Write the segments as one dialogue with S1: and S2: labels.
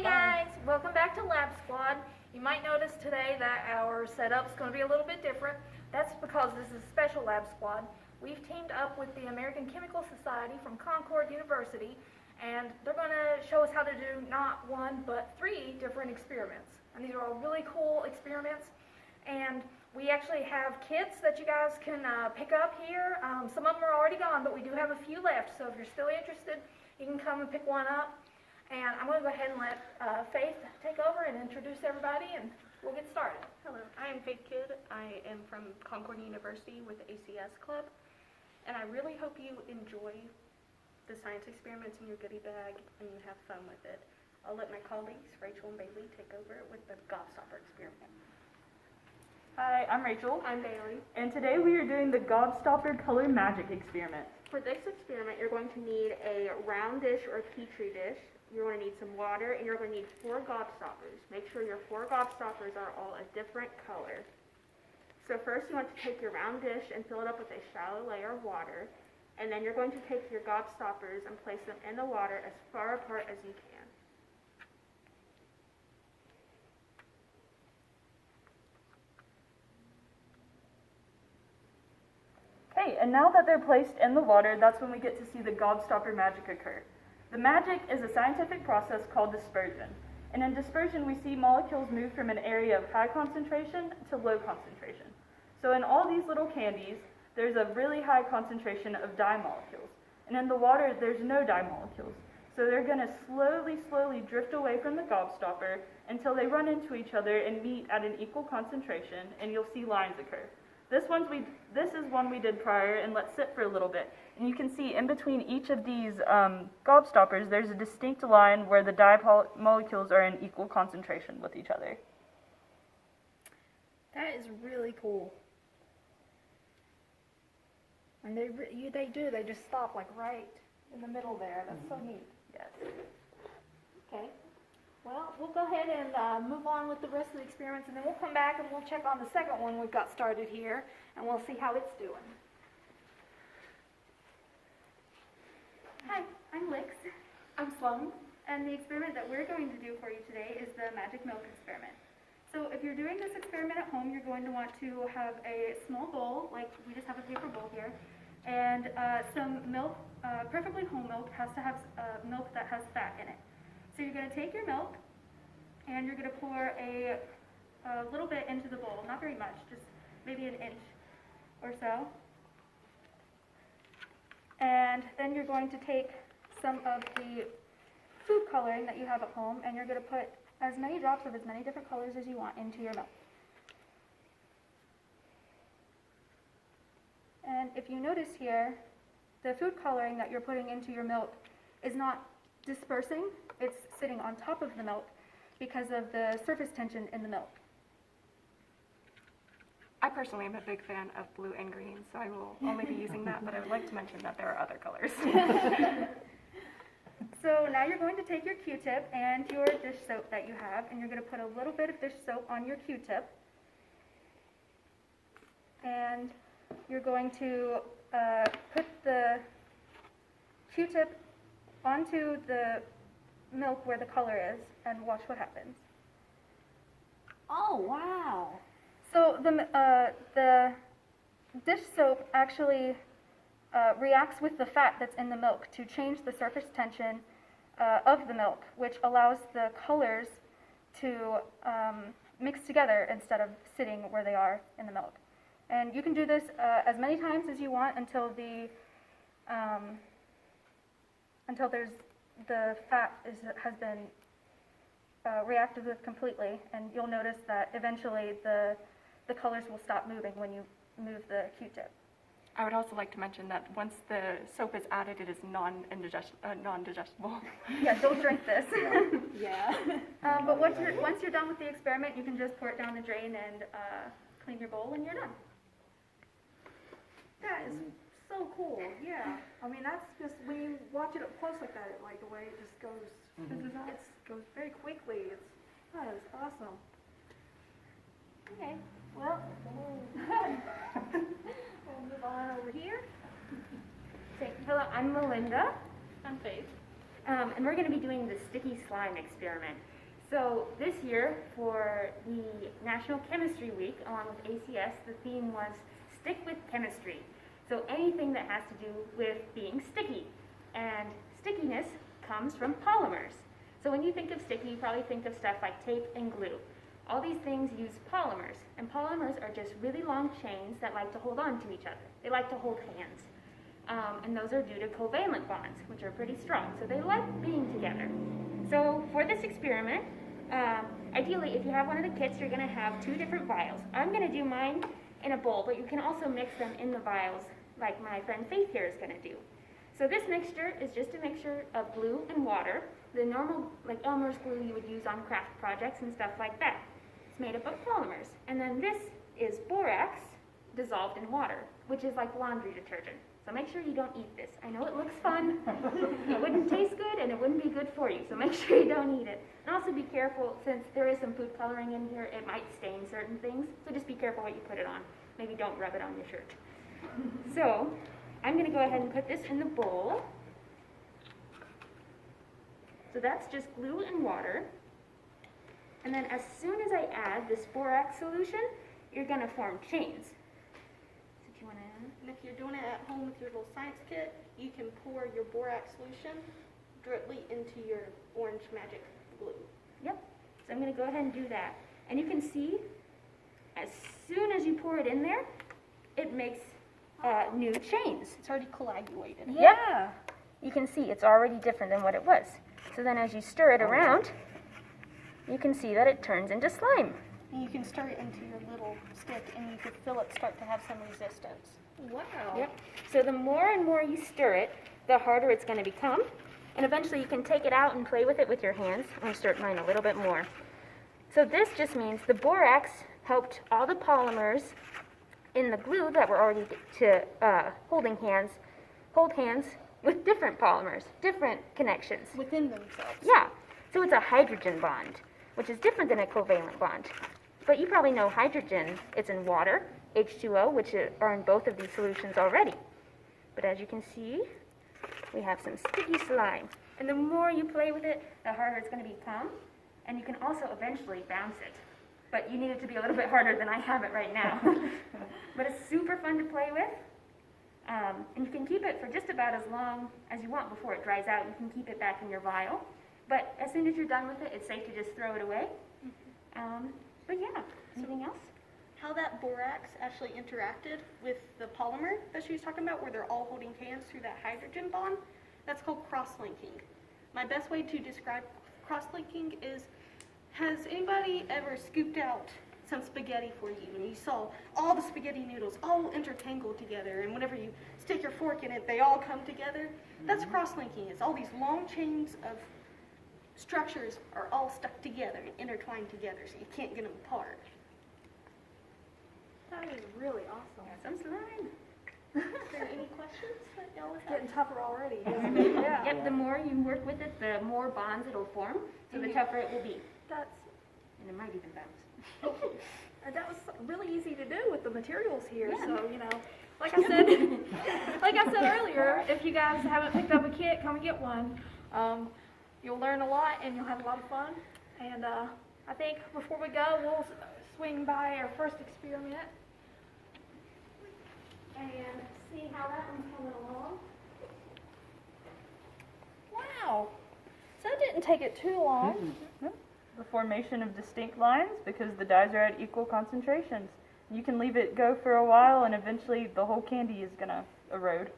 S1: Hey guys, welcome back to Lab Squad. You might notice today that our setup's going to be a little bit different. That's because this is a special Lab Squad. We've teamed up with the American Chemical Society from Concord University, and they're going to show us how to do not one, but 3 different experiments. And these are all really cool experiments, and we actually have kits that you guys can pick up here. Some of them are already gone, but we do have a few left, so if you're still interested, you can come and pick one up. And I'm going to go ahead and let Faith take over and introduce everybody, and we'll get started.
S2: Hello, I am Faith Kidd. I am from Concord University with the ACS Club, and I really hope you enjoy the science experiments in your goodie bag and you have fun with it. I'll let my colleagues, Rachel and Bailey, take over with the Gobstopper Experiment.
S3: Hi, I'm Rachel.
S2: I'm Bailey.
S3: And today we are doing the Gobstopper Color Magic Experiment.
S2: For this experiment, you're going to need a round dish or a petri dish. You're going to need some water, and you're going to need 4 gobstoppers. Make sure your 4 gobstoppers are all a different color. So first you want to take your round dish and fill it up with a shallow layer of water, and then you're going to take your gobstoppers and place them in the water as far apart as you can.
S3: Okay, and now that they're placed in the water, that's when we get to see the Gobstopper magic occur. The magic is a scientific process called dispersion. And in dispersion, we see molecules move from an area of high concentration to low concentration. So in all these little candies, there's a really high concentration of dye molecules. And in the water, there's no dye molecules. So they're going to slowly drift away from the gobstopper until they run into each other and meet at an equal concentration, and you'll see lines occur. This is one we did prior and let sit for a little bit. And you can see in between each of these gobstoppers, there's a distinct line where the dye molecules are in equal concentration with each other.
S1: That is really cool. And they just stop like right in the middle there. That's so neat.
S3: Yes.
S1: Okay. Well, we'll go ahead and move on with the rest of the experiments, and then we'll come back and we'll check on the second one we've got started here, and we'll see how it's doing.
S4: Hi, I'm Lix. I'm Sloan, and the experiment that we're going to do for you today is the magic milk experiment. So if you're doing this experiment at home, you're going to want to have a small bowl, like we just have a paper bowl here, and some milk, preferably whole milk, has to have milk that has fat in it. So you're going to take your milk, and you're going to pour a little bit into the bowl, not very much, just maybe an inch or so. And then you're going to take some of the food coloring that you have at home, and you're going to put as many drops of as many different colors as you want into your milk. And if you notice here, the food coloring that you're putting into your milk is not dispersing, it's sitting on top of the milk because of the surface tension in the milk.
S2: I personally am a big fan of blue and green, so I will only be using that, but I would like to mention that there are other colors.
S4: So now you're going to take your Q-tip and your dish soap that you have, and you're going to put a little bit of dish soap on your Q-tip. And you're going to put the Q-tip onto the milk where the color is and watch what happens.
S1: Oh, wow.
S4: So the dish soap actually reacts with the fat that's in the milk to change the surface tension of the milk, which allows the colors to mix together instead of sitting where they are in the milk. And you can do this as many times as you want until the fat has been reacted with completely, and you'll notice that eventually the colors will stop moving when you move the Q-tip.
S2: I would also like to mention that once the soap is added, it is non-digestible.
S4: Yeah, don't drink this.
S1: Yeah.
S4: But once you're done with the experiment, you can just pour it down the drain and clean your bowl, and you're done.
S1: That is so cool. Yeah. I mean, that's just, when you watch it up close like that, like the way it just goes, it goes very quickly. That is awesome. Okay. Well, we'll move on over here.
S4: Hello, I'm Melinda.
S2: I'm Faith. and we're going to be doing the sticky slime experiment. So this year, for the National Chemistry Week, along with ACS, the theme was Stick with Chemistry. So anything that has to do with being sticky. And stickiness comes from polymers. So when you think of sticky, you probably think of stuff like tape and glue. All these things use polymers, and polymers are just really long chains that like to hold on to each other. They like to hold hands. And those are due to covalent bonds, which are pretty strong. So they like being together. So for this experiment, ideally, if you have one of the kits, you're going to have 2 different vials. I'm going to do mine in a bowl, but you can also mix them in the vials like my friend Faith here is going to do. So this mixture is just a mixture of glue and water, the normal, like Elmer's glue you would use on craft projects and stuff like that. It's made up of polymers. And then this is borax dissolved in water, which is like laundry detergent. So make sure you don't eat this. I know it looks fun, it wouldn't taste good, and it wouldn't be good for you, so make sure you don't eat it. And also be careful, since there is some food coloring in here, it might stain certain things, so just be careful what you put it on. Maybe don't rub it on your shirt. So, I'm going to go ahead and put this in the bowl. So that's just glue and water. And then as soon as I add this borax solution, you're going to form chains. So do you want to add?
S5: And if you're doing it at home with your little science kit, you can pour your borax solution directly into your orange magic glue.
S2: Yep. So I'm going to go ahead and do that. And you can see, as soon as you pour it in there, it makes new chains.
S5: It's already coagulated.
S2: Yeah. You can see it's already different than what it was. So then as you stir it around, you can see that it turns into slime.
S5: And you can stir it into your little stick and you can feel it start to have some resistance.
S1: Wow.
S2: Yep. So the more and more you stir it, the harder it's going to become. And eventually you can take it out and play with it with your hands. I'm going to stir mine a little bit more. So this just means the borax helped all the polymers in the glue that were already hold hands with different polymers, different connections.
S5: Within themselves.
S2: Yeah. So it's a hydrogen bond, which is different than a covalent bond. But you probably know hydrogen, it's in water, H2O, which are in both of these solutions already. But as you can see, we have some sticky slime. And the more you play with it, the harder it's going to become. And you can also eventually bounce it. But you need it to be a little bit harder than I have it right now. But it's super fun to play with. And you can keep it for just about as long as you want before it dries out. You can keep it back in your vial. But as soon as you're done with it, it's safe to just throw it away. But yeah, anything else?
S5: How that borax actually interacted with the polymer that she was talking about, where they're all holding hands through that hydrogen bond, that's called cross-linking. My best way to describe cross-linking is, has anybody ever scooped out some spaghetti for you and you saw all the spaghetti noodles all intertangled together, and whenever you stick your fork in it, they all come together? That's cross-linking. It's all these long chains of structures are all stuck together and intertwined together, so you can't get them apart.
S1: That is really awesome.
S2: Some slime.
S5: Is there any questions that y'all would
S1: It's
S5: have?
S1: getting tougher already, isn't it? Yeah.
S2: Yep, the more you work with it, the more bonds it'll form, so the tougher it will be.
S1: That's,
S2: And it might even bounce.
S1: that was really easy to do with the materials here,
S2: Yeah.
S1: so, you know, like I said, like I said earlier, if you guys haven't picked up a kit, come and get one. You'll learn a lot and you'll have a lot of fun. And I think before we go, we'll swing by our first experiment and see how that one's coming along. Wow, so that didn't take it too long.
S3: The formation of distinct lines because the dyes are at equal concentrations. You can leave it go for a while and eventually the whole candy is gonna erode.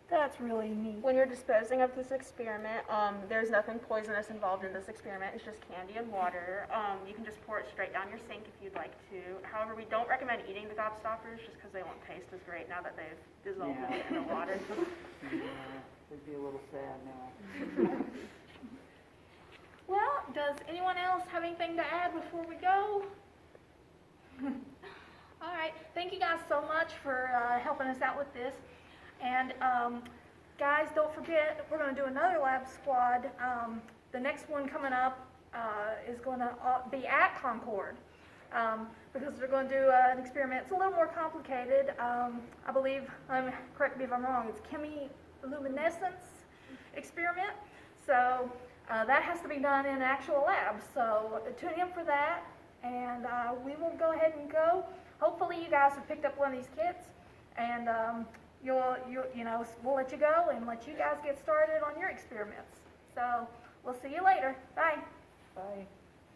S1: That's really neat.
S6: When you're disposing of this experiment, there's nothing poisonous involved in this experiment. It's just candy and water. You can just pour it straight down your sink if you'd like to. However, we don't recommend eating the gobstoppers just because they won't taste as great now that they've dissolved in the water.
S7: It'd be a little sad now.
S1: Well, does anyone else have anything to add before we go? All right, thank you guys so much for helping us out with this. And guys, don't forget, we're going to do another lab squad. The next one coming up is going to be at Concord because they're going to do an experiment. It's a little more complicated. I believe, correct me if I'm wrong, it's chemiluminescence experiment. So that has to be done in actual labs. So tune in for that, and we will go ahead and go. Hopefully you guys have picked up one of these kits, and we'll let you go and let you guys get started on your experiments. So we'll see you later. Bye.
S7: Bye.